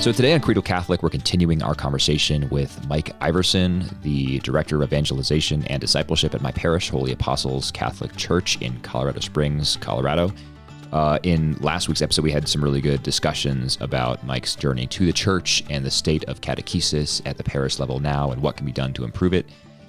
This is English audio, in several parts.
So today on Creedal Catholic, we're continuing our conversation with Mike Iversen, the Director of Evangelization and Discipleship at my parish, Holy Apostles Catholic Church in Colorado Springs, Colorado. In last week's episode, we had some really good discussions about Mike's journey to the church and the state of catechesis at the parish level now and what can be done to improve it.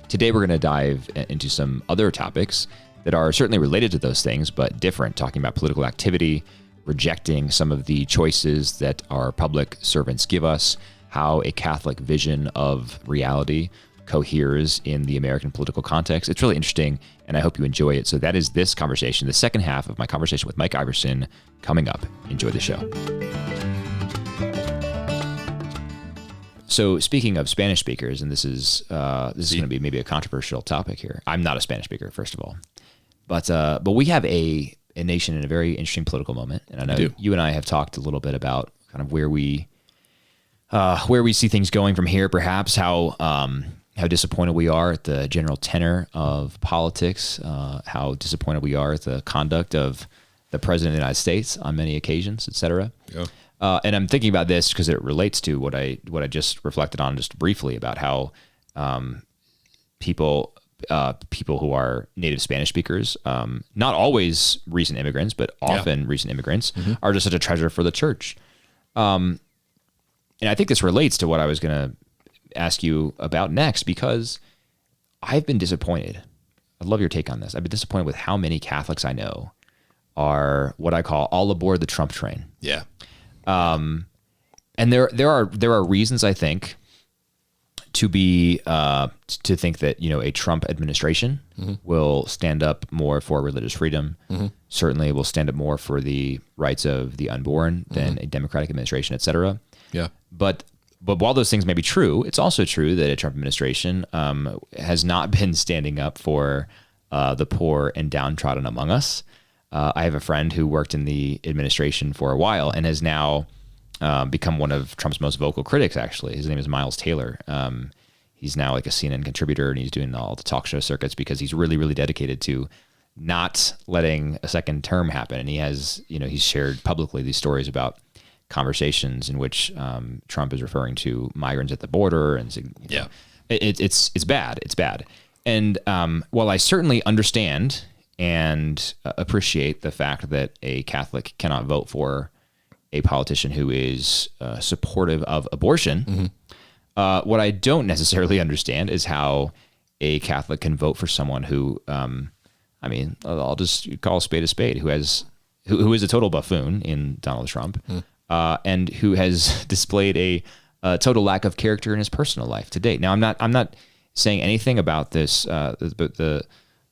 Today, we're going to dive into some other topics that are certainly related to those things, but different, talking about political activity, rejecting some of the choices that our public servants give us, how a Catholic vision of reality coheres in the American political context. It's really interesting, and I hope you enjoy it. So that is this conversation, the second half of my conversation with Mike Iversen, coming up. Enjoy the show. So speaking of Spanish speakers, and this is going to be maybe a controversial topic here. I'm not a Spanish speaker, first of all, but we have a nation in a very interesting political moment, and I know you and I have talked a little bit about kind of where we see things going from here. Perhaps how disappointed we are at the general tenor of politics, how disappointed we are at the conduct of the President of the United States on many occasions, et cetera. Yeah. And I'm thinking about this because it relates to what I just reflected on just briefly about how people who are native Spanish speakers, not always recent immigrants, but often recent immigrants, are just such a treasure for the church. And I think this relates to what I was going to ask you about next, because I've been disappointed. I'd love your take on this. I've been disappointed with how many Catholics I know are what I call all aboard the Trump train. Yeah. And there are reasons, I think, to think that, a Trump administration will stand up more for religious freedom. Certainly will stand up more for the rights of the unborn than a Democratic administration, et cetera. Yeah. But while those things may be true, it's also true that a Trump administration has not been standing up for the poor and downtrodden among us. I have a friend who worked in the administration for a while and has now become one of Trump's most vocal critics, actually. His name is Miles Taylor. He's now like a CNN contributor, and he's doing all the talk show circuits because he's really, really dedicated to not letting a second term happen. And he has, he's shared publicly these stories about conversations in which Trump is referring to migrants at the border. And it's bad. It's bad. And while I certainly understand and appreciate the fact that a Catholic cannot vote for a politician who is supportive of abortion, what I don't necessarily understand is how a Catholic can vote for someone who, I'll just call a spade, who is a total buffoon in Donald Trump, and who has displayed a total lack of character in his personal life to date. Now, I'm not saying anything about this,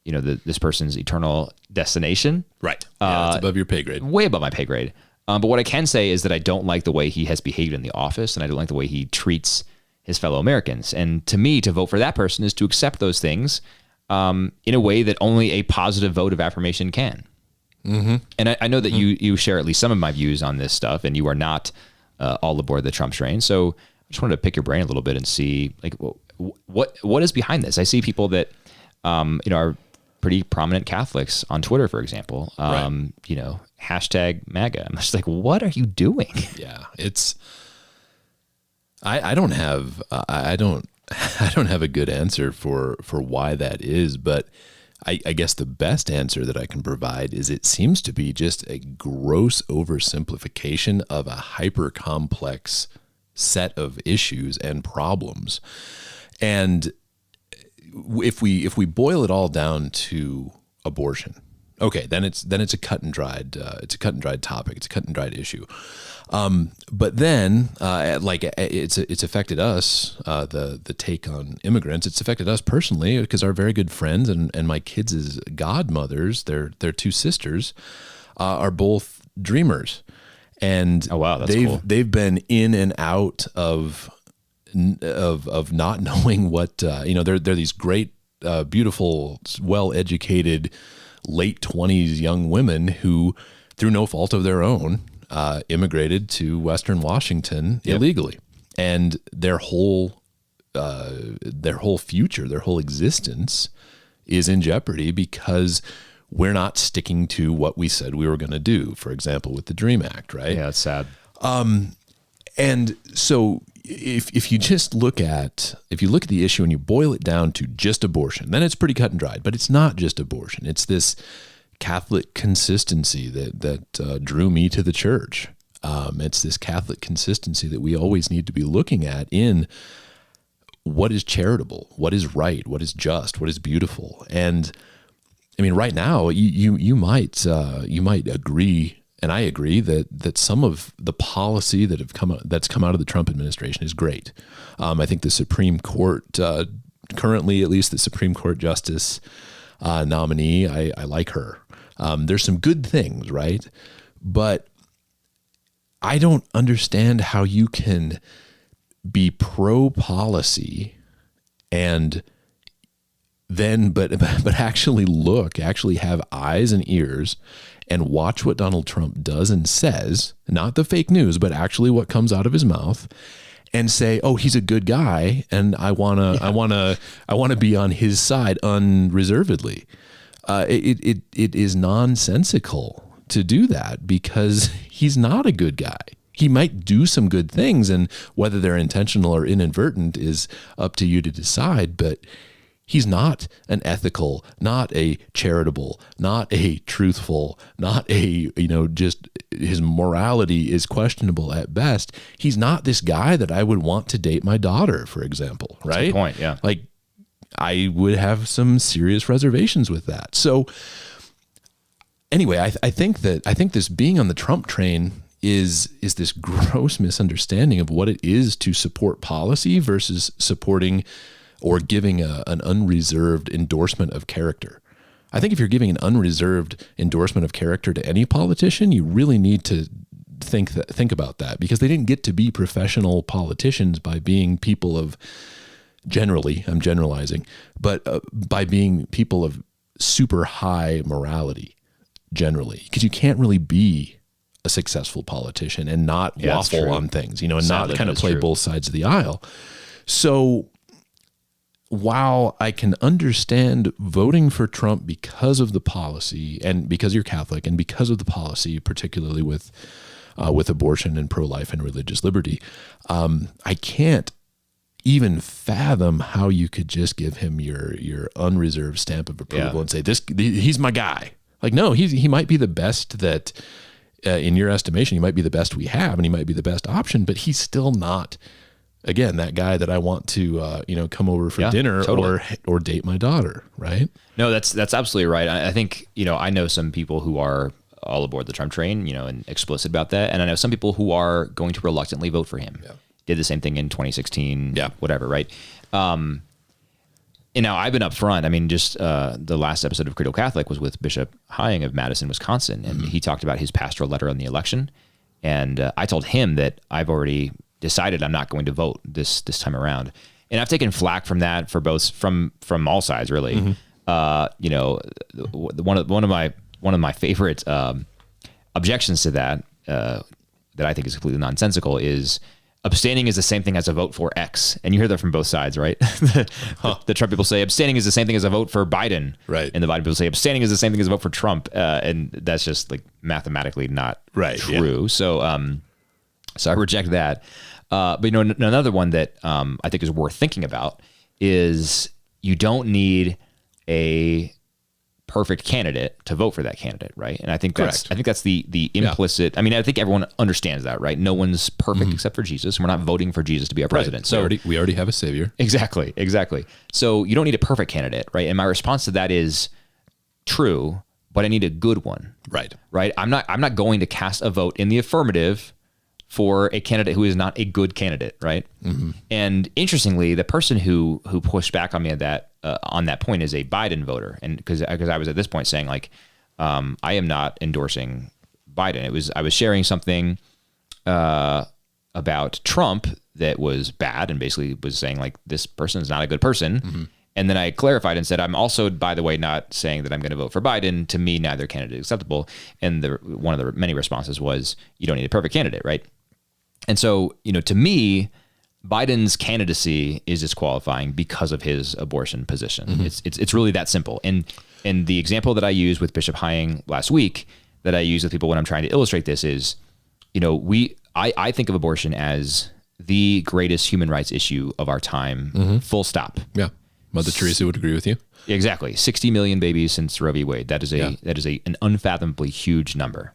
this person's eternal destination. Right. Yeah, it's above your pay grade. Way above my pay grade. But what I can say is that I don't like the way he has behaved in the office, and I don't like the way he treats his fellow Americans. And to me, to vote for that person is to accept those things in a way that only a positive vote of affirmation can. And I know that you share at least some of my views on this stuff, and you are not all aboard the Trump train. So I just wanted to pick your brain a little bit and see what is behind this. I see people that are pretty prominent Catholics on Twitter, for example. Hashtag MAGA. I'm just like, what are you doing? Yeah, it's. I don't have a good answer for why that is, but I guess the best answer that I can provide is it seems to be just a gross oversimplification of a hyper complex set of issues and problems. And if we boil it all down to abortion, okay, then it's a cut and dried topic. It's a cut and dried issue. But then, it's affected us, the take on immigrants. It's affected us personally because our very good friends and my kids' godmothers, their two sisters, are both dreamers, and cool. They've been in and out of not knowing what they're these great, beautiful, well-educated late 20s young women who, through no fault of their own, immigrated to Western Washington illegally, and their whole future, their whole existence is in jeopardy because we're not sticking to what we said we were going to do. For example, with the DREAM Act, right? Yeah, it's sad. And so if you just look at the issue and you boil it down to just abortion, then it's pretty cut and dried. But it's not just abortion. It's this Catholic consistency that drew me to the church. It's this Catholic consistency that we always need to be looking at in what is charitable, what is right, what is just, what is beautiful. And I mean, right now you might agree. And I agree that some of the policy that's come out of the Trump administration is great. I think the Supreme Court, currently at least the Supreme Court Justice nominee, I like her. There's some good things, right? But I don't understand how you can be pro-policy and then but actually have eyes and ears and watch what Donald Trump does and says, not the fake news, but actually what comes out of his mouth, and say, "Oh, he's a good guy, and I wanna be on his side unreservedly." It is nonsensical to do that because he's not a good guy. He might do some good things, and whether they're intentional or inadvertent is up to you to decide, but he's not an ethical, not a charitable, not a truthful, not a, just his morality is questionable at best. He's not this guy that I would want to date my daughter, for example, right? That's a good point, yeah. Like, I would have some serious reservations with that. So anyway, I think this being on the Trump train is this gross misunderstanding of what it is to support policy versus supporting or giving an unreserved endorsement of character. I think if you're giving an unreserved endorsement of character to any politician, you really need to think about that, because they didn't get to be professional politicians by being people of, generally, I'm generalizing, but by being people of super high morality, generally, because you can't really be a successful politician and not waffle on things, and sadly, not kind of play both sides of the aisle. So while I can understand voting for Trump because of the policy and because you're Catholic and because of the policy, particularly with abortion and pro-life and religious liberty, I can't even fathom how you could just give him your unreserved stamp of approval and say, he's my guy. Like, no, he might be the best that, in your estimation, he might be the best we have and he might be the best option, but he's still not, again, that guy that I want to, come over for dinner or date my daughter, right? No, that's absolutely right. I think, I know some people who are all aboard the Trump train, and explicit about that. And I know some people who are going to reluctantly vote for him. Yeah. Did the same thing in 2016, whatever, right? And now I've been up front. I mean, just the last episode of Credo Catholic was with Bishop Hying of Madison, Wisconsin, and he talked about his pastoral letter on the election. And I told him that I've already decided I'm not going to vote this time around. And I've taken flack from that from all sides, really. Mm-hmm. One of my favorite objections to that that I think is completely nonsensical is abstaining is the same thing as a vote for X. And you hear that from both sides, right? The Trump people say abstaining is the same thing as a vote for Biden. Right. And the Biden people say abstaining is the same thing as a vote for Trump. And that's just like mathematically not true. Yeah. So I reject that. But another one that I think is worth thinking about is you don't need a perfect candidate to vote for that candidate, right? And I think that's the implicit. I mean, I think everyone understands that, right? No one's perfect except for Jesus, and we're not voting for Jesus to be our president. So we already have a savior. Exactly. So you don't need a perfect candidate, right? And my response to that is true, but I need a good one. Right. I'm not going to cast a vote in the affirmative for a candidate who is not a good candidate, right? Mm-hmm. And interestingly, the person who pushed back on me on that point is a Biden voter, and because I was at this point saying like, I am not endorsing Biden. I was sharing something about Trump that was bad, and basically was saying like, this person is not a good person. Mm-hmm. And then I clarified and said, I'm also, by the way, not saying that I'm going to vote for Biden. To me, neither candidate is acceptable. And one of the many responses was, you don't need a perfect candidate, right? And so, to me, Biden's candidacy is disqualifying because of his abortion position. Mm-hmm. It's really that simple. And the example that I used with Bishop Hying last week, that I use with people when I'm trying to illustrate this is, I think of abortion as the greatest human rights issue of our time, full stop. Yeah. Mother Teresa would agree with you. Exactly. 60 million babies since Roe v. Wade. That is an unfathomably huge number.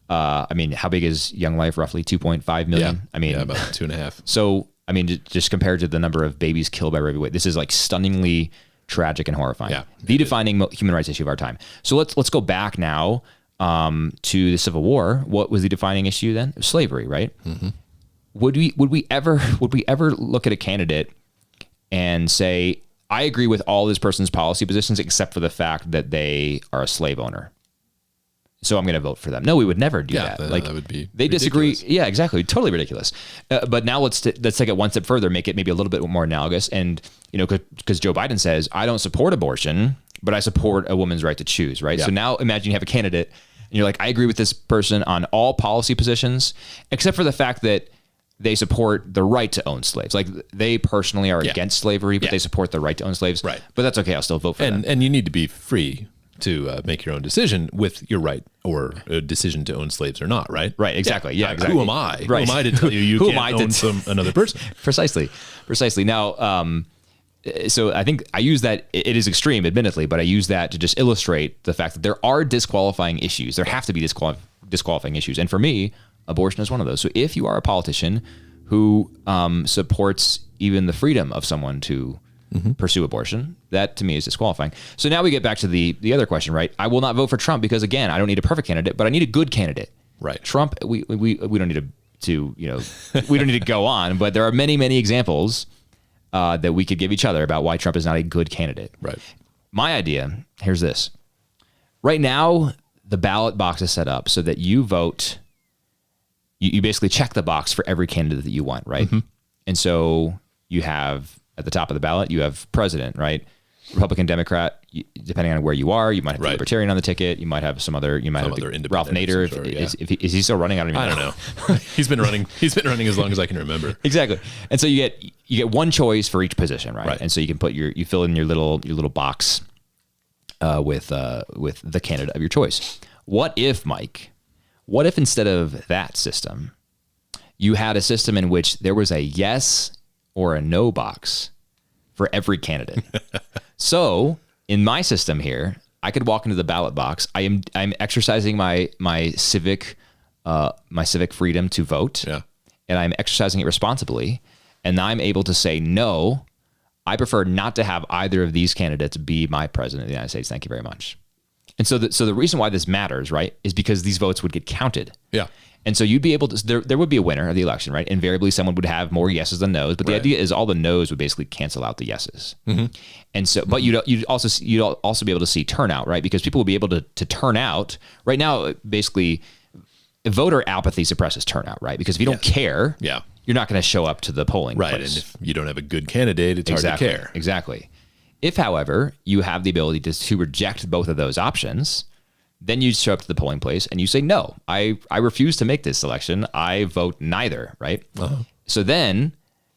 I mean, how big is Young Life? Roughly 2.5 million. Yeah. I mean, about 2.5. So, I mean, just compared to the number of babies killed by Roe v. Wade, this is like stunningly tragic and horrifying. Yeah, the defining human rights issue of our time. So let's go back now to the Civil War. What was the defining issue then? It was slavery, right? Mm-hmm. Would we ever look at a candidate and say, I agree with all this person's policy positions except for the fact that they are a slave owner, so I'm going to vote for them? No, we would never do that. Like, that would be they ridiculous. disagree. Yeah, exactly. Totally ridiculous. But now let's take it one step further, make it maybe a little bit more analogous. And, because Joe Biden says, I don't support abortion, but I support a woman's right to choose, right? Yeah. So now imagine you have a candidate and you're like, I agree with this person on all policy positions, except for the fact that they support the right to own slaves. Like, they personally are against slavery, but they support the right to own slaves. Right. But that's okay. I'll still vote for them. And you need to be free to make your own decision with your right or a decision to own slaves or not, right? Right, exactly. Yeah, exactly. Who am I? Right. Who am I to tell you can't own another person? Precisely. Now, so I think I use that, it is extreme, admittedly, but I use that to just illustrate the fact that there are disqualifying issues. There have to be disqualifying issues. And for me, abortion is one of those. So if you are a politician who supports even the freedom of someone to pursue abortion, that to me is disqualifying. So now we get back to the other question, right? I will not vote for Trump because, again, I don't need a perfect candidate, but I need a good candidate. Right. Trump, we don't need to we don't need to go on, but there are many, many examples that we could give each other about why Trump is not a good candidate. Right. My idea, here's this. Right now, the ballot box is set up so that you vote, you basically check the box for every candidate that you want, right? Mm-hmm. And so you have, at the top of the ballot, you have president, right? Republican, Democrat, depending on where you are, you might have a Libertarian on the ticket. You might have some other Ralph Nader. Sort, is he still running? I don't know. He's been running as long as I can remember. Exactly. And so you get one choice for each position, right? And so you can you fill in your little box with the candidate of your choice. What if, Mike? What if instead of that system, you had a system in which there was a yes or a no box for every candidate? So in my system here, I could walk into the ballot box. I'm exercising my civic freedom to vote, and I'm exercising it responsibly. And I'm able to say, no, I prefer not to have either of these candidates be my president of the United States. Thank you very much. And so the reason why this matters, right, is because these votes would get counted. Yeah. And so you'd be able to, there would be a winner of the election, right? Invariably, someone would have more yeses than nos, but the idea is all the nos would basically cancel out the yeses. Mm-hmm. And so, but you'd also be able to see turnout, right? Because people will be able to turn out. Right now, basically, voter apathy suppresses turnout, right? Because if you don't care, you're not going to show up to the polling place. And if you don't have a good candidate, it's hard to care. Exactly. If, however, you have the ability to reject both of those options, then you show up to the polling place and you say, no, I refuse to make this selection. I vote neither, right? Uh-huh. So then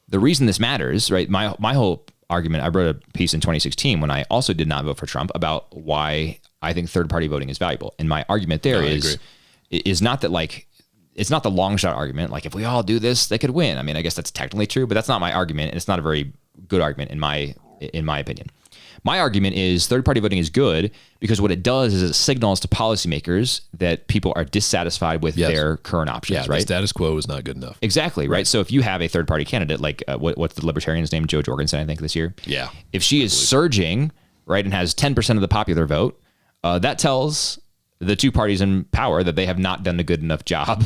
the reason this matters, right? My whole argument, I wrote a piece in 2016 when I also did not vote for Trump about why I think third-party voting is valuable. And my argument there is not that, like, it's not the long shot argument. Like, if we all do this, they could win. I mean, I guess that's technically true, but that's not my argument. And it's not a very good argument in my opinion. My argument is third-party voting is good because what it does is it signals to policymakers that people are dissatisfied with their current options, right? The status quo is not good enough. Exactly, right? So if you have a third-party candidate, like what's the Libertarian's name? Jo Jorgensen, I think, this year. Yeah. If she is surging, right, and has 10% of the popular vote, that tells the two parties in power that they have not done a good enough job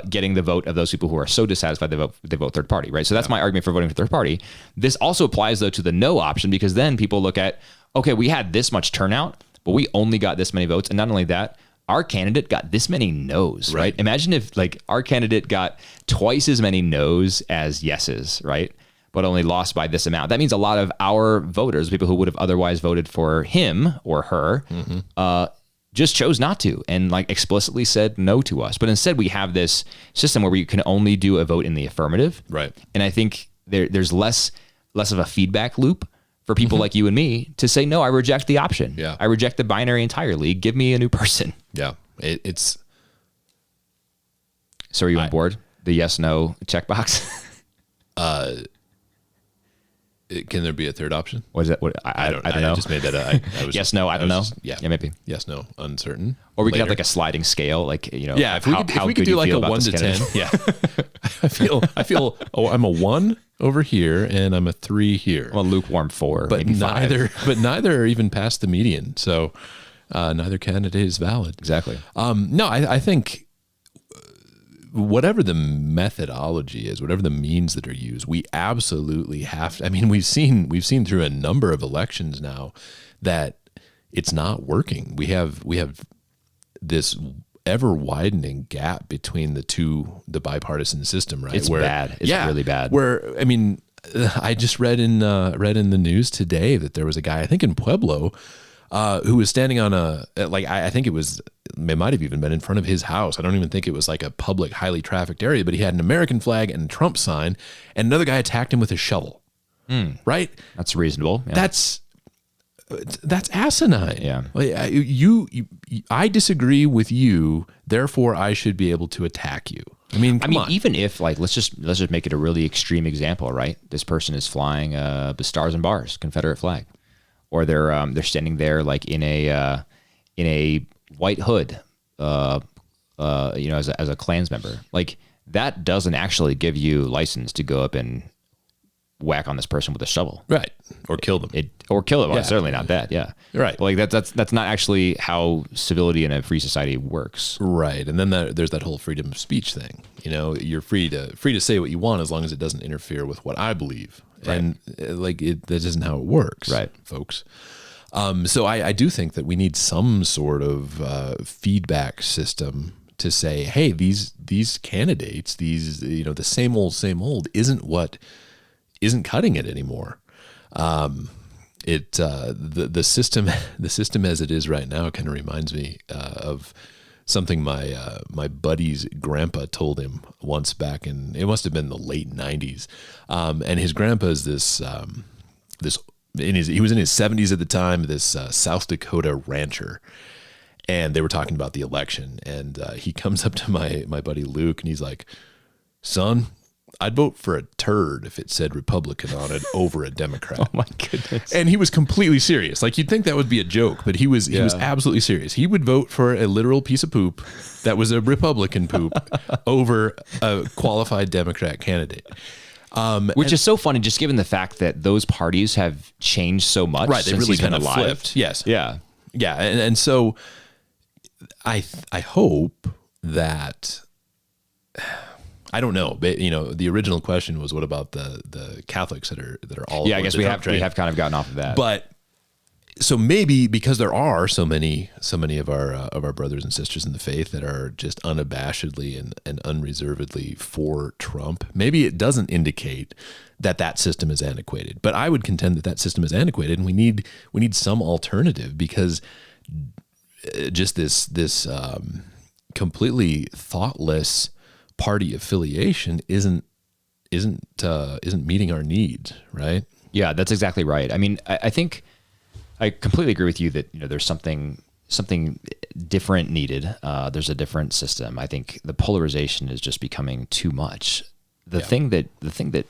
getting the vote of those people who are so dissatisfied they vote third party, right? So that's my argument for voting for third party. This also applies, though, to the no option, because then people look at, okay, we had this much turnout, but we only got this many votes. And not only that, our candidate got this many no's, right? Imagine if, like, our candidate got twice as many no's as yeses, right? But only lost by this amount. That means a lot of our voters, people who would have otherwise voted for him or her, just chose not to and, like, explicitly said no to us. But instead we have this system where we can only do a vote in the affirmative. Right. And I think there's less of a feedback loop for people like you and me to say, no, I reject the option. Yeah. I reject the binary entirely. Give me a new person. Yeah. It's. So are you on board? The yes/no checkbox. Can there be a third option? What is that? What, I don't know. I just made that up. I was yes, no, I don't know. Yeah, maybe. Yes, no, uncertain. Or we could have like a sliding scale, like, you know. Yeah, if we could do like a 1 to 10. Yeah, I feel. Oh, I'm a 1 over here, and I'm a 3 here. I'm a lukewarm 4, but maybe 5. neither are even past the median. So neither candidate is valid. Exactly. No, I think whatever the methodology is, whatever the means that are used, we absolutely have to. I mean, we've seen through a number of elections now that it's not working. We have this ever widening gap between the bipartisan system, right? It's bad. It's really bad. Where, I mean, I just read in the news today that there was a guy, I think in Pueblo, who was standing on I think it might have even been in front of his house. I don't even think it was like a public, highly trafficked area, but he had an American flag and a Trump sign, and another guy attacked him with a shovel. Right? That's reasonable. Yeah. That's asinine. Yeah. I disagree with you, therefore I should be able to attack you. I mean, even if, like, let's just make it a really extreme example, right? This person is flying the Stars and Bars Confederate flag, or they're standing there like in a white hood, as a Klans member. Like, that doesn't actually give you license to go up and whack on this person with a shovel, right? Or kill them. Well, certainly not that. Yeah, right. Like that's not actually how civility in a free society works. Right. And then there's that whole freedom of speech thing. You know, you're free to say what you want as long as it doesn't interfere with what I believe. Right. And that isn't how it works, right, folks. So I do think that we need some sort of feedback system to say, hey, these candidates, the same old isn't cutting it anymore. The system as it is right now kind of reminds me of something my buddy's grandpa told him once back in, it must have been the late 90s. And his grandpa is he was in his 70s at the time, this South Dakota rancher. And they were talking about the election, and he comes up to my buddy Luke, and he's like, "Son, I'd vote for a turd if it said Republican on it over a Democrat." Oh my goodness. And he was completely serious. Like, you'd think that would be a joke, but he was absolutely serious. He would vote for a literal piece of poop that was a Republican poop over a qualified Democrat candidate. Which is so funny, just given the fact that those parties have changed so much. Right, they since really he's been kind of alive. flipped. Yes. Yeah. Yeah, and so I hope that, I don't know, but the original question was, what about the Catholics that are all? Yeah, I guess we have kind of gotten off of that. But so maybe because there are so many of our brothers and sisters in the faith that are just unabashedly and unreservedly for Trump, maybe it doesn't indicate that system is antiquated. But I would contend that system is antiquated, and we need some alternative, because just this completely thoughtless party affiliation isn't meeting our needs, right? Yeah, that's exactly right. I mean, I think I completely agree with you that there's something different needed. There's a different system. I think the polarization is just becoming too much. The thing that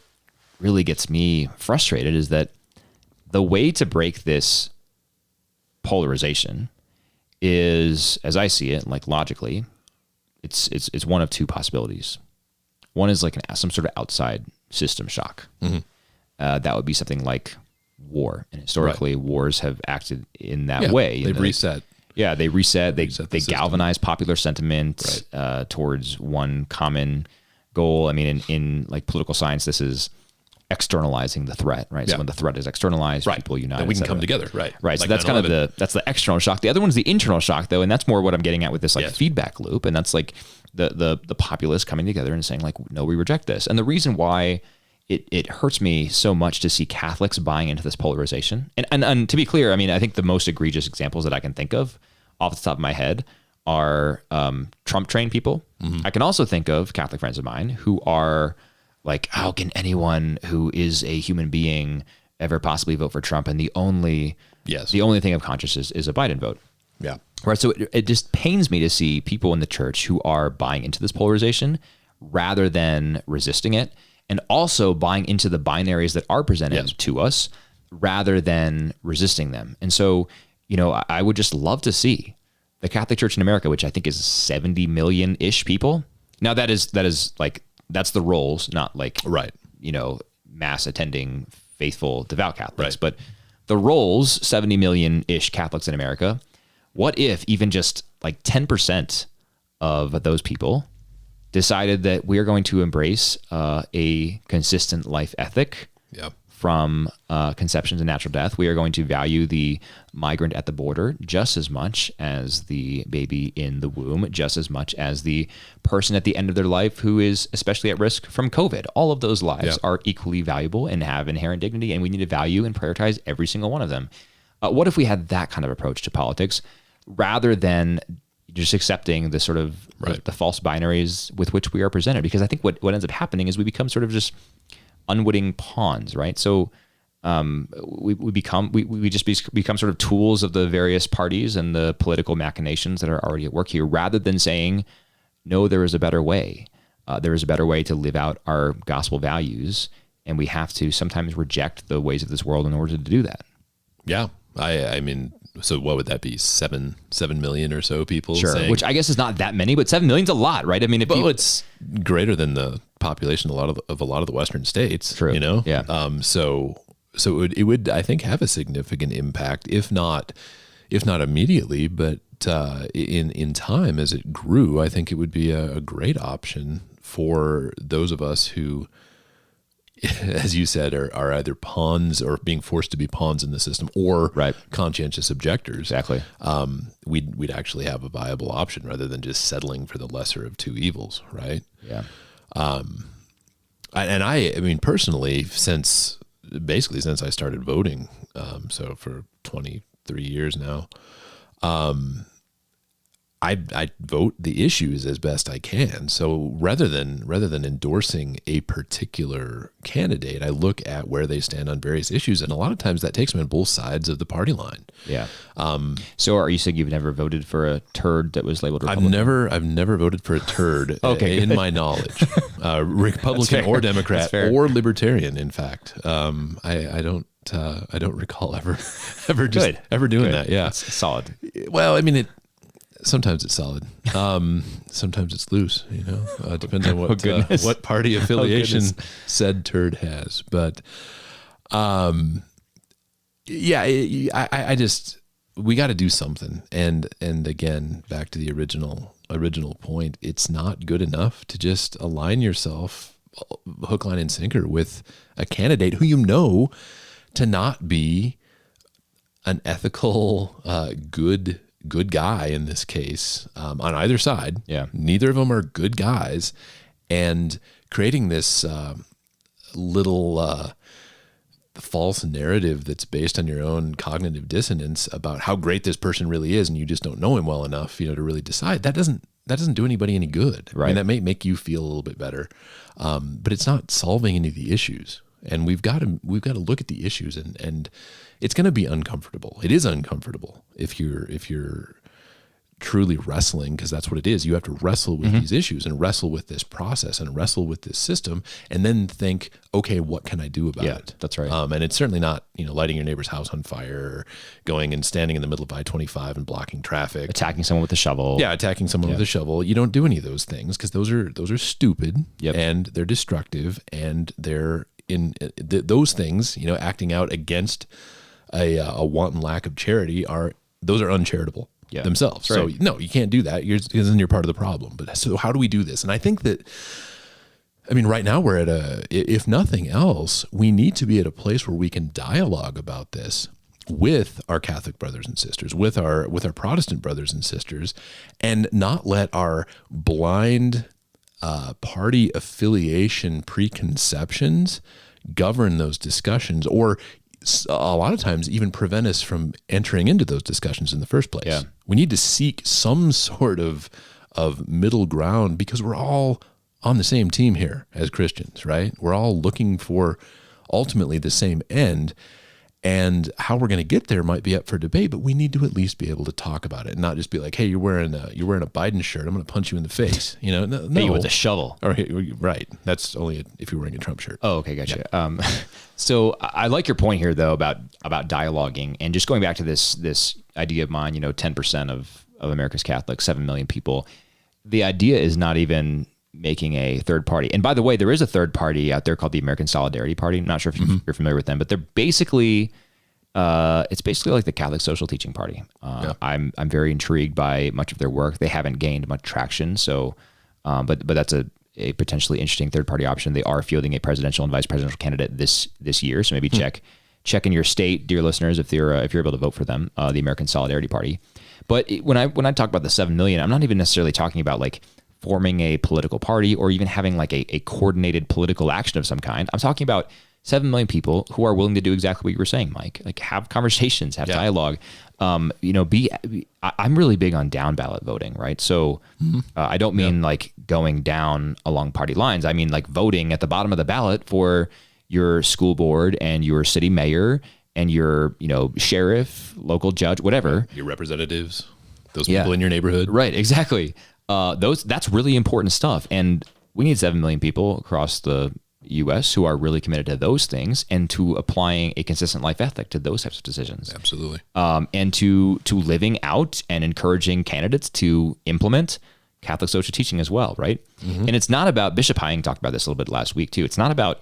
really gets me frustrated is that the way to break this polarization is, as I see it, like logically, it's one of two possibilities. One is like some sort of outside system shock. Mm-hmm. That would be something like war, and historically, wars have acted in that way. They've reset. Yeah, they reset. They galvanize popular sentiment towards one common goal. I mean, in like political science, this is externalizing the threat, right? So when the threat is externalized, people unite. And we can come together, right? Right. Like, so that's 9/11. Kind of that's the external shock. The other one's the internal shock, though, and that's more what I'm getting at with this feedback loop. And that's like the populace coming together and saying, like, no, we reject this. And the reason why it hurts me so much to see Catholics buying into this polarization. And to be clear, I mean, I think the most egregious examples that I can think of off the top of my head are Trump trained people. Mm-hmm. I can also think of Catholic friends of mine who are like, how can anyone who is a human being ever possibly vote for Trump? And the only thing of conscience is a Biden vote. Yeah. Right. So it just pains me to see people in the church who are buying into this polarization rather than resisting it, and also buying into the binaries that are presented to us rather than resisting them. And so, I would just love to see the Catholic Church in America, which I think is 70 million-ish people. Now that is like, that's the rolls, not like, mass attending faithful devout Catholics, but the rolls, 70 million-ish Catholics in America. What if even just like 10% of those people decided that we are going to embrace a consistent life ethic from conception to natural death? We are going to value the migrant at the border just as much as the baby in the womb, just as much as the person at the end of their life who is especially at risk from COVID. All of those lives are equally valuable and have inherent dignity, and we need to value and prioritize every single one of them. What if we had that kind of approach to politics rather than just accepting the sort of the false binaries with which we are presented? Because I think what ends up happening is we become sort of just unwitting pawns, right? So we become sort of tools of the various parties and the political machinations that are already at work here, rather than saying, no, there is a better way. There is a better way to live out our gospel values, and we have to sometimes reject the ways of this world in order to do that. Yeah, I mean, so what would that be? 7 million or so people? Sure, saying, which I guess is not that many, but 7 million's a lot, right? I mean, it's greater than the population of a lot of the Western states. True. Yeah. So it would I think have a significant impact, if not immediately, but in time as it grew. I think it would be a great option for those of us who, as you said, are either pawns or being forced to be pawns in the system, or conscientious objectors. Exactly. We'd actually have a viable option rather than just settling for the lesser of two evils, right? Yeah. I mean, personally, since I started voting, so for 23 years now, I vote the issues as best I can. So rather than endorsing a particular candidate, I look at where they stand on various issues, and a lot of times that takes them on both sides of the party line. Yeah. So are you saying you've never voted for a turd that was labeled Republican? I've never voted for a turd. Okay. In my knowledge, Republican or Democrat or Libertarian. In fact, I don't recall ever doing that. Yeah, it's solid. Well, I mean, sometimes it's solid. Sometimes it's loose. Depends on what party affiliation said turd has. But we got to do something. And again, back to the original point, it's not good enough to just align yourself hook, line, and sinker with a candidate who to not be an ethical, good guy in this case, on either side. Yeah. Neither of them are good guys, and creating this little false narrative that's based on your own cognitive dissonance about how great this person really is, and you just don't know him well enough, to really decide. That doesn't do anybody any good. Right. I mean, that may make you feel a little bit better, but it's not solving any of the issues. And we've got to look at the issues, and it's going to be uncomfortable. It is uncomfortable if you're truly wrestling, because that's what it is. You have to wrestle with these issues and wrestle with this process and wrestle with this system, and then think, okay, what can I do about it? That's right. And it's certainly not, lighting your neighbor's house on fire, or going and standing in the middle of I-25 and blocking traffic, attacking someone with a shovel. Yeah, attacking someone with a shovel. You don't do any of those things, because those are stupid, and they're destructive, and they're those things, acting out against a wanton lack of charity those are uncharitable themselves. Right. So no, you can't do that. You're part of the problem. But so how do we do this? And I think that, right now we're at if nothing else, we need to be at a place where we can dialogue about this with our Catholic brothers and sisters, with our Protestant brothers and sisters, and not let our blind party affiliation preconceptions govern those discussions, or a lot of times even prevent us from entering into those discussions in the first place. Yeah. We need to seek some sort of middle ground, because we're all on the same team here as Christians, right? We're all looking for ultimately the same end. And how we're going to get there might be up for debate, but we need to at least be able to talk about it and not just be like, hey, you're wearing a Biden shirt, I'm going to punch you in the face. You know, no. Hey, with a shovel. Or, right. That's only if you're wearing a Trump shirt. Oh, okay, gotcha. Yeah. So I like your point here, though, about dialoguing, and just going back to this idea of mine. 10% of America's Catholics, 7 million people. The idea is not even making a third party. And by the way, there is a third party out there called the American Solidarity Party. I'm not sure if you're familiar with them, but they're basically, it's basically like the Catholic Social Teaching Party. I'm very intrigued by much of their work. They haven't gained much traction, so, but that's a potentially interesting third party option. They are fielding a presidential and vice presidential candidate this year, so maybe check in your state, dear listeners, if you're able to vote for them, the American Solidarity Party. But when I talk about the 7 million, I'm not even necessarily talking about like forming a political party or even having like a coordinated political action of some kind. I'm talking about 7 million people who are willing to do exactly what you were saying, Mike. Like have conversations, have dialogue. I'm really big on down ballot voting, right? So I don't mean like going down along party lines. I mean like voting at the bottom of the ballot for your school board and your city mayor and your, sheriff, local judge, whatever. Your representatives, those people in your neighborhood. Right, exactly. That's really important stuff. And we need 7 million people across the U.S. who are really committed to those things and to applying a consistent life ethic to those types of decisions. Absolutely. And to living out and encouraging candidates to implement Catholic social teaching as well, right? And it's not about, Bishop Hying talked about this a little bit last week too, it's not about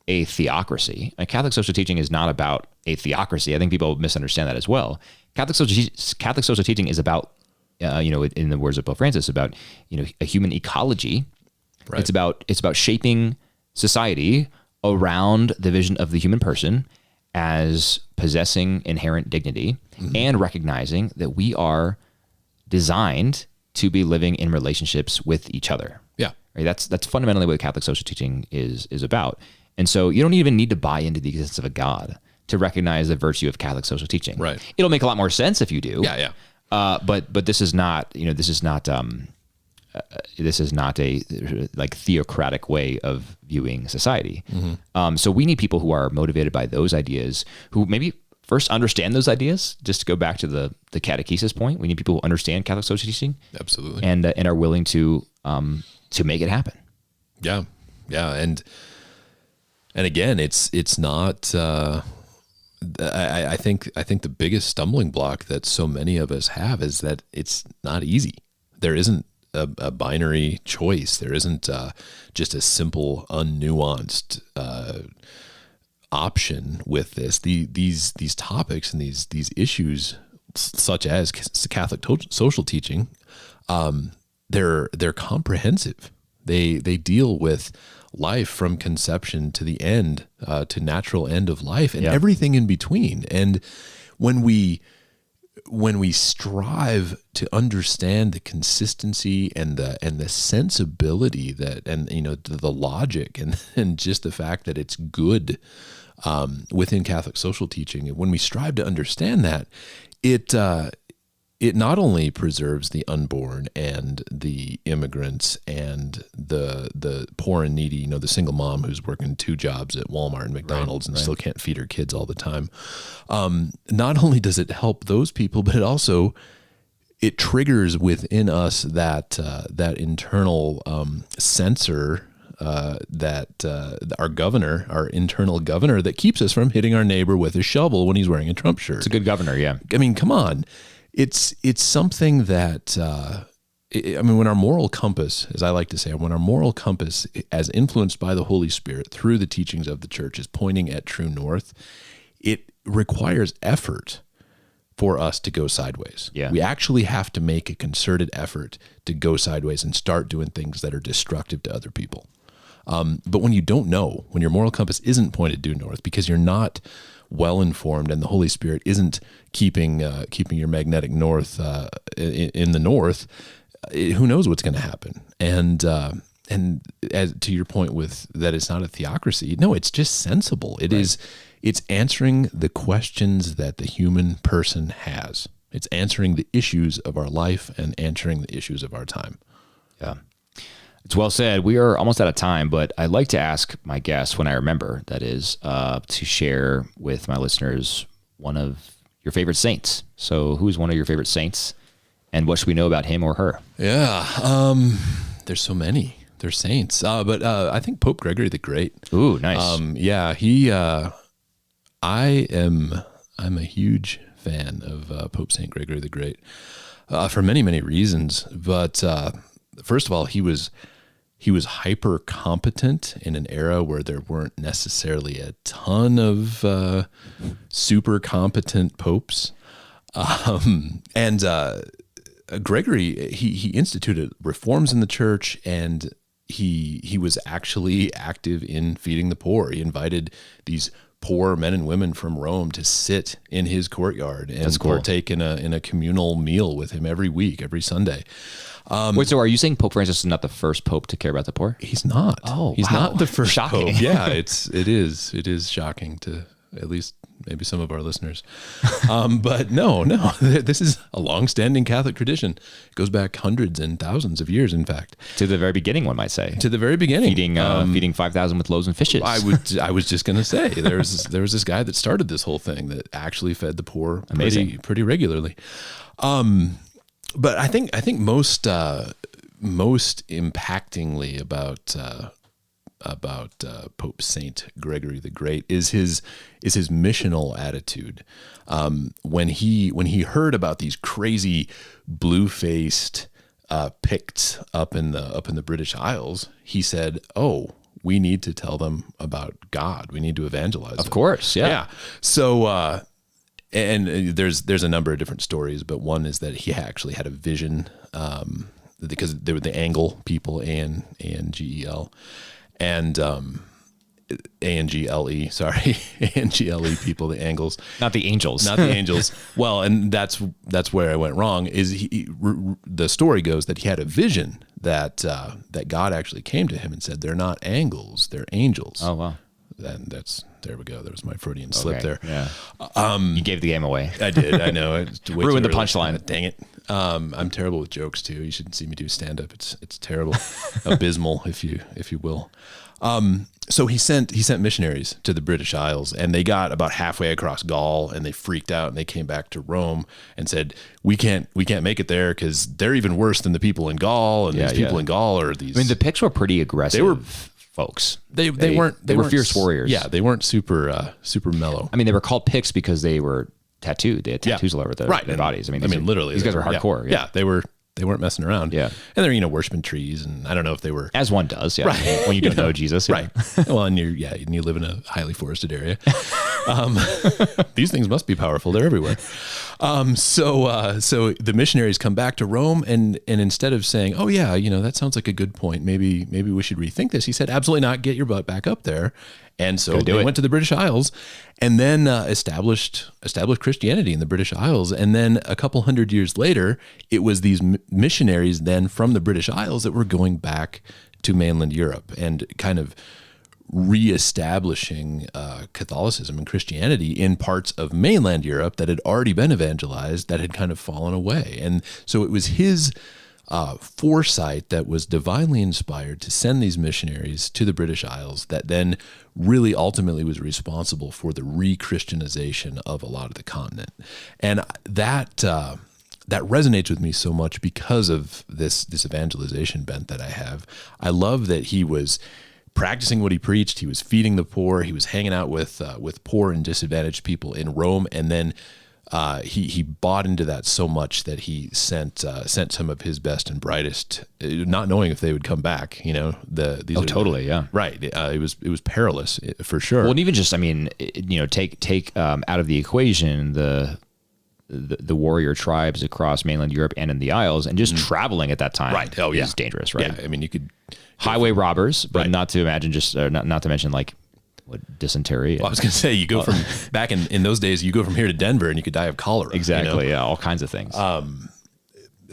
a theocracy. Catholic social teaching is not about a theocracy. I think people misunderstand that as well. Catholic social teaching is about, in the words of Pope Francis, about a human ecology. Right. It's about shaping society around the vision of the human person as possessing inherent dignity and recognizing that we are designed to be living in relationships with each other. Yeah, right. That's fundamentally what Catholic social teaching is about. And so you don't even need to buy into the existence of a God to recognize the virtue of Catholic social teaching. Right. It'll make a lot more sense if you do. Yeah. But this is not a like theocratic way of viewing society. So we need people who are motivated by those ideas, who maybe first understand those ideas. Just to go back to the catechesis point, we need people who understand Catholic social teaching, absolutely, and are willing to make it happen. Yeah, and again, it's not. I think the biggest stumbling block that so many of us have is that it's not easy. There isn't a binary choice. There isn't just a simple, unnuanced option with this. These topics and these issues, such as Catholic social teaching, they're comprehensive. They deal with life from conception to the end, to natural end of life, and everything in between. And when we strive to understand the consistency and the sensibility and the logic and just the fact that it's good within Catholic social teaching, when we strive to understand that, it not only preserves the unborn and the immigrants and the poor and needy, the single mom who's working 2 jobs at Walmart and McDonald's and still can't feed her kids all the time. Not only does it help those people, but it triggers within us that internal censor, our internal governor that keeps us from hitting our neighbor with a shovel when he's wearing a Trump shirt. It's a good governor, yeah. I mean, come on. It's something that, when our moral compass, as I like to say, when our moral compass, as influenced by the Holy Spirit through the teachings of the church, is pointing at true north, it requires effort for us to go sideways. Yeah. We actually have to make a concerted effort to go sideways and start doing things that are destructive to other people. But when you don't know, when your moral compass isn't pointed due north because you're not well informed and the Holy Spirit isn't keeping your magnetic north in the north, who knows what's going to happen? And as to your point with that, it's not a theocracy. No, it's just sensible. It's answering the questions that the human person has. It's answering the issues of our life and answering the issues of our time. Yeah. It's well said. We are almost out of time, but I'd like to ask my guests, when I remember, that is, to share with my listeners one of your favorite saints. So who's one of your favorite saints, and what should we know about him or her? Yeah. There's so many. They're saints. But I think Pope Gregory the Great. Ooh, nice. I'm a huge fan of Pope Saint Gregory the Great for many, many reasons. But first of all, he was hyper competent in an era where there weren't necessarily a ton of super competent popes. Gregory, he instituted reforms in the church, and he was actually active in feeding the poor. He invited these poor men and women from Rome to sit in his courtyard and partake in a communal meal with him every week, every Sunday. Wait, so are you saying Pope Francis is not the first pope to care about the poor? He's not. Oh, he's not the first shocking. pope. Yeah, it is shocking to at least maybe some of our listeners. But no, this is a long-standing Catholic tradition. It goes back hundreds and thousands of years, in fact. To the very beginning, one might say. To the very beginning. Feeding 5,000 with loaves and fishes. I was just going to say, there was this guy that started this whole thing that actually fed the poor pretty regularly. But I think most impactingly about Pope Saint Gregory the Great is his missional attitude. When he heard about these crazy blue-faced Picts up in the British Isles, he said, "Oh, we need to tell them about God. We need to evangelize them." Of course, yeah. So. And there's a number of different stories, but one is that he actually had a vision because they were the Angle people, A-N-G-E-L, and A-N-G-L-E, sorry, A-N-G-L-E people, the Angles. Not the angels. Not the angels. Well, and that's where I went wrong, is the story goes that he had a vision that God actually came to him and said, "They're not Angles, they're angels." Oh, wow. And there we go. There was my Freudian slip there. Yeah. You gave the game away. I did. I know. Ruined the punchline. Dang it. I'm terrible with jokes too. You shouldn't see me do stand up. It's terrible, abysmal, if you will. So he sent missionaries to the British Isles, and they got about halfway across Gaul, and they freaked out, and they came back to Rome and said, "We can't make it there because they're even worse than the people in Gaul, and these people in Gaul are these." I mean, the Picts were pretty aggressive. They were. Folks. They were fierce warriors. Yeah, they weren't super mellow. I mean, they were called Picts because they were tattooed. They had tattoos all over their bodies. I mean, literally, these guys were hardcore. Yeah, they weren't messing around. Yeah, and they're worshiping trees, and I don't know if they were, as one does. Yeah, right. When you don't know Jesus. Right. Well, and you live in a highly forested area. These things must be powerful. They're everywhere. So the missionaries come back to Rome, and instead of saying, "Oh yeah, that sounds like a good point. Maybe we should rethink this," he said, "Absolutely not. Get your butt back up there." And so they went to the British Isles, and then established Christianity in the British Isles. And then a couple hundred years later, it was these missionaries then from the British Isles that were going back to mainland Europe and kind of reestablishing Catholicism and Christianity in parts of mainland Europe that had already been evangelized, that had kind of fallen away. And so it was his foresight that was divinely inspired to send these missionaries to the British Isles that then really ultimately was responsible for the re-Christianization of a lot of the continent. And that resonates with me so much because of this evangelization bent that I have. I love that he was practicing what he preached. He was feeding the poor. He was hanging out with poor and disadvantaged people in Rome, and then he bought into that so much that he sent some of his best and brightest, not knowing if they would come back. Totally, yeah, right. It was perilous for sure. Well, and even just, take out of the equation the warrior tribes across mainland Europe and in the Isles, and just traveling at that time, right? Oh yeah, is dangerous, right? Yeah, I mean, you could highway robbers, but not to imagine not to mention dysentery. Well, I was going to say, you go from back in those days, you go from here to Denver and you could die of cholera. Exactly. Yeah. All kinds of things.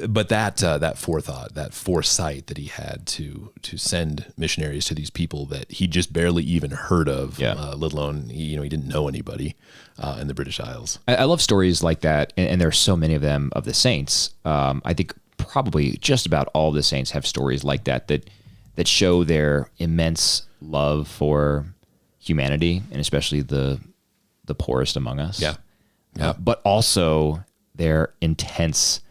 But that forethought, that foresight that he had to send missionaries to these people that he just barely even heard of, let alone, he didn't know anybody in the British Isles. I love stories like that. And there are so many of them of the saints. I think probably just about all the saints have stories like that show their immense love for humanity, and especially the poorest among us. Yeah. but also their intense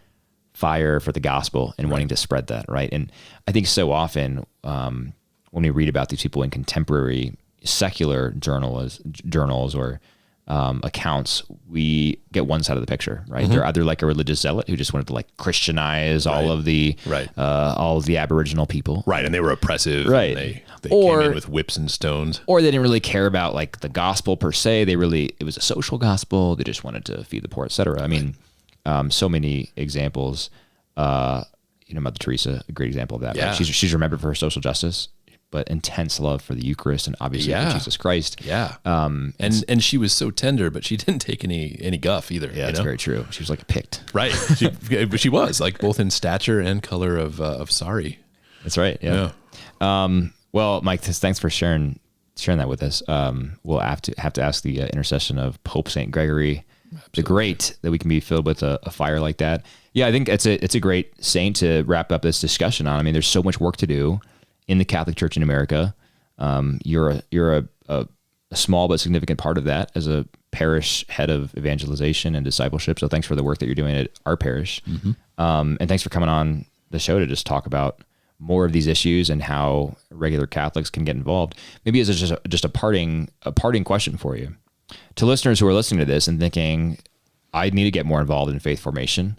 fire for the gospel and wanting to spread that, right? And I think so often when we read about these people in contemporary secular journals or accounts, we get one side of the picture, right? They're either like a religious zealot who just wanted to like Christianize all of the Aboriginal people, right? And they were oppressive, right? And they came in with whips and stones, or they didn't really care about like the gospel per se. It was a social gospel. They just wanted to feed the poor, etc. I mean, so many examples. Mother Teresa, a great example of that. Yeah. Right? She's remembered for her social justice, but intense love for the Eucharist and obviously for Jesus Christ. Yeah. And she was so tender, but she didn't take any guff either. Yeah, that's very true. She was like a Pict. Right. She was like both in stature and color of sari. That's right. Yeah. Well, Mike, thanks for sharing that with us. We'll have to ask the intercession of Pope St. Gregory the Great that we can be filled with a fire like that. Yeah, I think it's a great saint to wrap up this discussion on. I mean, there's so much work to do in the Catholic Church in America. You're a small but significant part of that as a parish head of evangelization and discipleship. So thanks for the work that you're doing at our parish. And thanks for coming on the show to just talk about more of these issues and how regular Catholics can get involved. Maybe as just a parting question for you. To listeners who are listening to this and thinking, I need to get more involved in faith formation,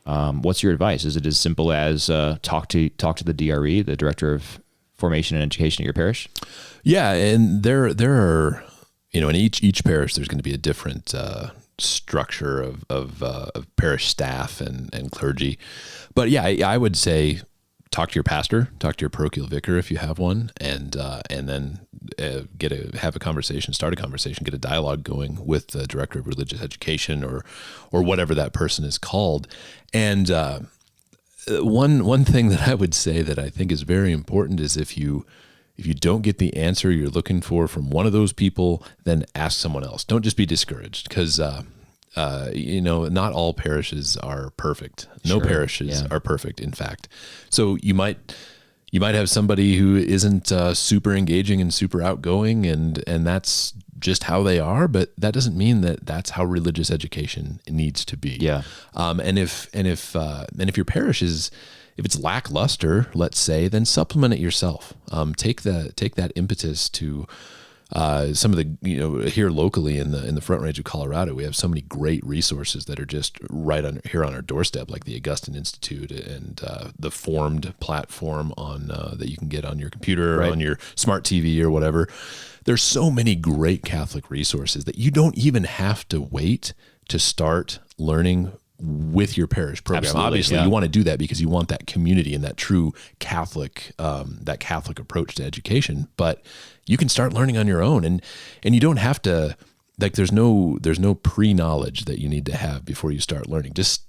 what's your advice? Is it as simple as talk to the DRE, the Director of Formation and Education at your parish? Yeah, and there are, in each parish there's going to be a different structure of parish staff and clergy. But yeah, I would say talk to your pastor, talk to your parochial vicar if you have one, and then have a conversation, start a conversation, get a dialogue going with the Director of Religious Education or whatever that person is called. And one thing that I would say that I think is very important is if you don't get the answer you're looking for from one of those people, then ask someone else. Don't just be discouraged, because not all parishes are perfect. No parishes are perfect, in fact. So you might have somebody who isn't super engaging and super outgoing, and that's just how they are. But that doesn't mean that that's how religious education needs to be. Yeah. And if your parish if it's lackluster, let's say, then supplement it yourself. Take that impetus to. Some of the, here locally in the Front Range of Colorado, we have so many great resources that are just right here on our doorstep, like the Augustine Institute and the Formed platform that you can get on your computer or on your smart TV or whatever. There's so many great Catholic resources that you don't even have to wait to start learning with your parish program. Absolutely, obviously, you want to do that because you want that community and that true Catholic approach to education. But you can start learning on your own, and you don't have to, like, there's no pre-knowledge that you need to have before you start learning. Just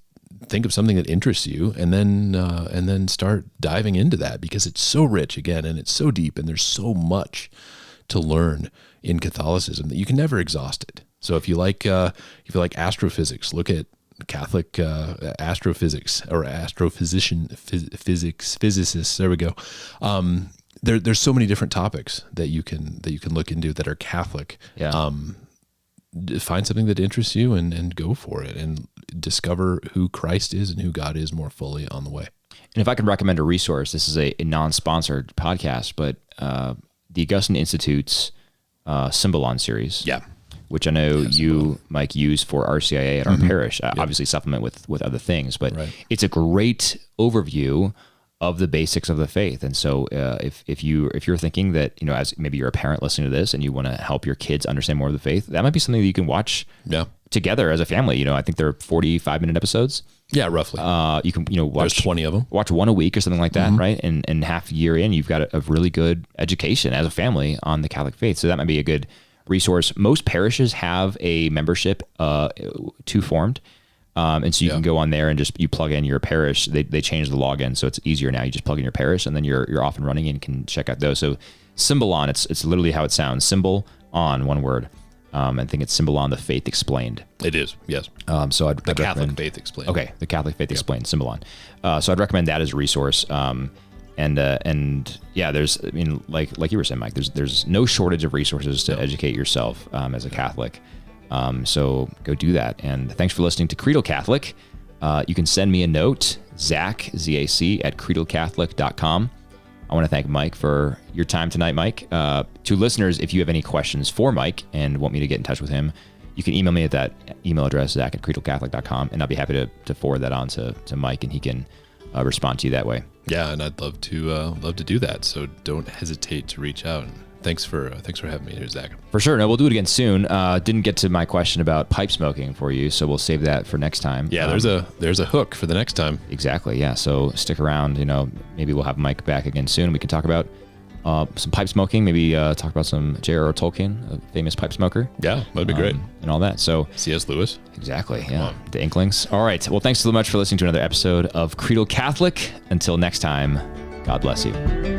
think of something that interests you, and then start diving into that, because it's so rich, again, and it's so deep, and there's so much to learn in Catholicism that you can never exhaust it. So if you like astrophysics, look at Catholic astrophysics or physicists. There we go. There's so many different topics that you can look into that are Catholic. Yeah. Find something that interests you and go for it, and discover who Christ is and who God is more fully on the way. And if I can recommend a resource, this is a non-sponsored podcast, but the Augustine Institute's Symbolon series. Yeah. Which I know you, Mike, use for RCIA at our parish. Obviously supplement with other things, but it's a great overview of the basics of the faith. And so if you're thinking that, as maybe you're a parent listening to this and you want to help your kids understand more of the faith, that might be something that you can watch together as a family. I think they're 45-minute episodes. Yeah, roughly. You can, watch 20 of them. Watch one a week or something like that, right? And half a year in, you've got a really good education as a family on the Catholic faith. So that might be a good resource. Most parishes have a membership to Formed. And so you can go on there and just, you plug in your parish. They changed the login, so it's easier now. You just plug in your parish and then you're off and running and can check out those. So Symbolon, it's literally how it sounds. Symbol on, one word. I think it's Symbolon, the Faith Explained. It is, yes. So I'd Catholic recommend, Faith Explained. Okay, the Catholic Faith Explained, Symbolon. So I'd recommend that as a resource. And there's, like you were saying, Mike, there's no shortage of resources to educate yourself as a Catholic. So go do that. And thanks for listening to Creedal Catholic. You can send me a note, Zach, Z-A-C, at creedalcatholic.com. I want to thank Mike for your time tonight, Mike. To listeners, if you have any questions for Mike and want me to get in touch with him, you can email me at that email address, Zach at creedalcatholic.com, and I'll be happy to forward that on to Mike, and he can respond to you that way. Yeah, and I'd love to do that. So don't hesitate to reach out. Thanks for having me here, Zach. For sure. No, we'll do it again soon. Didn't get to my question about pipe smoking for you, so we'll save that for next time. Yeah, there's a hook for the next time. Exactly. Yeah. So stick around. Maybe we'll have Mike back again soon. We can talk about some pipe smoking. Maybe talk about some J.R.R. Tolkien, a famous pipe smoker. Yeah, that'd be great. And all that. So C.S. Lewis. Exactly. Yeah. The Inklings. All right. Well, thanks so much for listening to another episode of Creedal Catholic. Until next time, God bless you.